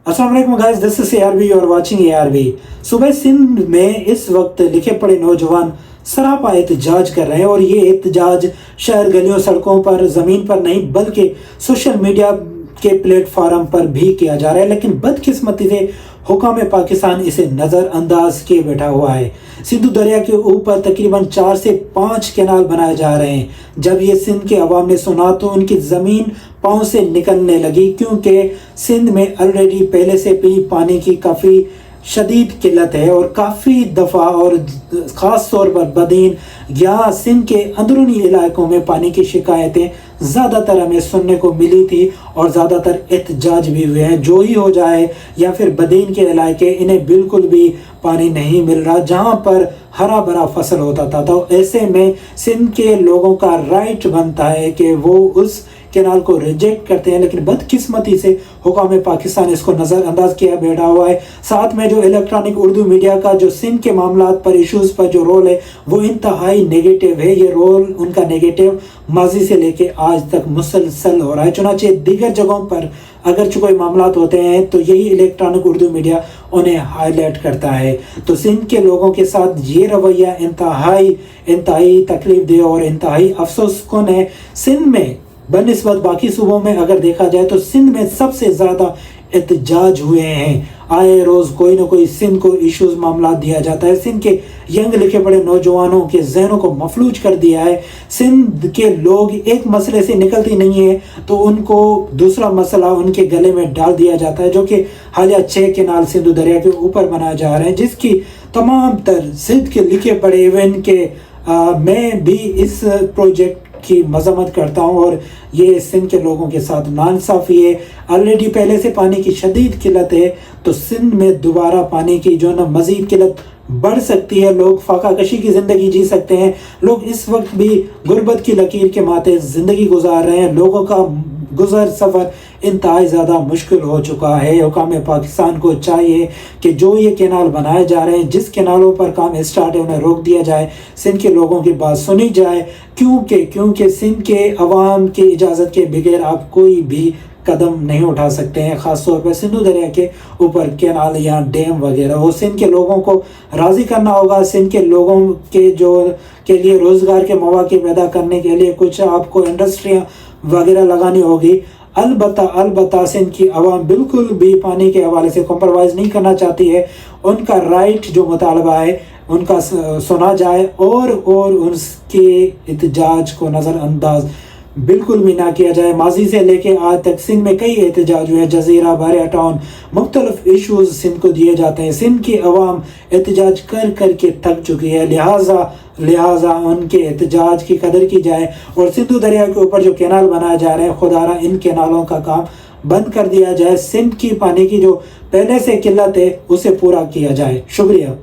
अस्सलाम वालेकुम guys, this is ARB, you are watching ARB। सुबह सिंध में इस वक्त लिखे पढ़े नौजवान सरापा एहतजाज कर रहे हैं और ये एहतजाज शहर गलियों सड़कों पर ज़मीन पर नहीं बल्कि सोशल मीडिया के प्लेटफार्म पर भी किया जा रहा है। लेकिन बदकिस्मती से हुकाम पाकिस्तान इसे नज़रअंदाज किए बैठा हुआ है। सिंधु दरिया के ऊपर तकरीबन 4 से 5 कैनाल बनाए जा रहे हैं। जब ये सिंध के अवाम ने सुना तो उनकी ज़मीन पाँव से निकलने लगी, क्योंकि सिंध में ऑलरेडी पहले से भी पानी की काफ़ी शदीद किल्लत है और काफ़ी दफ़ा और ख़ास तौर पर बदीन या सिंध के अंदरूनी इलाकों में पानी की शिकायतें ज़्यादातर हमें सुनने को मिली थी और ज़्यादातर एहतजाज भी हुए हैं। जो ही हो जाए या फिर बदीन के इलाके, इन्हें बिल्कुल भी पानी नहीं मिल रहा जहाँ पर हरा भरा फसल होता था। तो ऐसे में सिंध के लोगों का राइट बनता है कि वो उस कैनाल को रिजेक्ट करते हैं, लेकिन बदकिस्मती से हुकाम पाकिस्तान इसको नज़रअंदाज किया बैठा हुआ है। साथ में जो इलेक्ट्रॉनिक उर्दू मीडिया का जो सिंध के मामलात पर इश्यूज़ पर जो रोल है वो इंतहाई नेगेटिव है। ये रोल उनका नेगेटिव माजी से लेके आज तक मुसलसल हो रहा है। चुनांचे दीगर जगहों पर अगर कोई मामलात होते हैं तो यही इलेक्ट्रॉनिक उर्दू मीडिया उन्हें हाईलाइट करता है। तो सिंध के लोगों के साथ ये रवैया इंतहाई तकलीफ दे और इंतहाई अफसोस कुन है। सिंध में बनिस्बत बाकी सूबों में अगर देखा जाए तो सिंध में सबसे ज़्यादा एहतजाज हुए हैं। आए रोज़ कोई ना कोई सिंध को इश्यूज़ मामला दिया जाता है। सिंध के यंग लिखे पढ़े नौजवानों के जहनों को मफलूज कर दिया है। सिंध के लोग एक मसले से निकलती नहीं है तो उनको दूसरा मसला उनके गले में डाल दिया जाता है, जो कि हालिया 6 कैनाल सिंधु दरिया के ऊपर बनाए जा रहे हैं, जिसकी तमाम तर सिंध के लिखे पढ़े इवन के मैं भी इस प्रोजेक्ट की मजम्मत करता हूँ और ये सिंध के लोगों के साथ नाइंसाफ़ी है। ऑलरेडी पहले से पानी की शदीद किल्लत है तो सिंध में दोबारा पानी की जो ना मज़ीद किल्लत बढ़ सकती है। लोग फाका कशी की ज़िंदगी जी सकते हैं। लोग इस वक्त भी गुर्बत की लकीर के माथे ज़िंदगी गुजार रहे हैं। लोगों का गुज़र सफ़र इंतहाई ज़्यादा मुश्किल हो चुका है। हुकाम पाकिस्तान को चाहिए कि जो ये कैनाल बनाए जा रहे हैं, जिस कैनालों पर काम स्टार्ट है, उन्हें रोक दिया जाए। सिंध के लोगों की बात सुनी जाए, क्योंकि सिंध के अवाम की इजाज़त के बगैर आप कोई भी कदम नहीं उठा सकते हैं। ख़ास तौर पर सिंधु दरिया के ऊपर कैनाल या डैम वगैरह वो सिंध के लोगों को राज़ी करना होगा। सिंध के लोगों के लिए रोज़गार के मौके पैदा करने के लिए कुछ आपको इंडस्ट्रियाँ वगैरह लगानी होगी। अलबत्ता सिंध की आवाम बिल्कुल भी पानी के हवाले से कॉम्प्रोमाइज़ नहीं करना चाहती है। उनका राइट जो मुतालबा है उनका सुना जाए और उसके एहतजाज को नज़रअंदाज बिल्कुल भी ना किया जाए। माजी से लेके आज तक सिंध में कई एहतजाज हुए हैं। जजीरा, बहरिया टाउन, मुख्तलिफ इशूज़ सिंध को दिए जाते हैं। सिंध की अवाम एहतजाज कर के थक चुकी है, लिहाजा उनके एहतजाज की कदर की जाए और सिंधु दरिया के ऊपर जो कैनाल बनाए जा रहे हैं खुदारा इन कैनालों का काम बंद कर दिया जाए। सिंध की पानी की जो पहले से किल्लत है उसे पूरा किया जाए। शुक्रिया।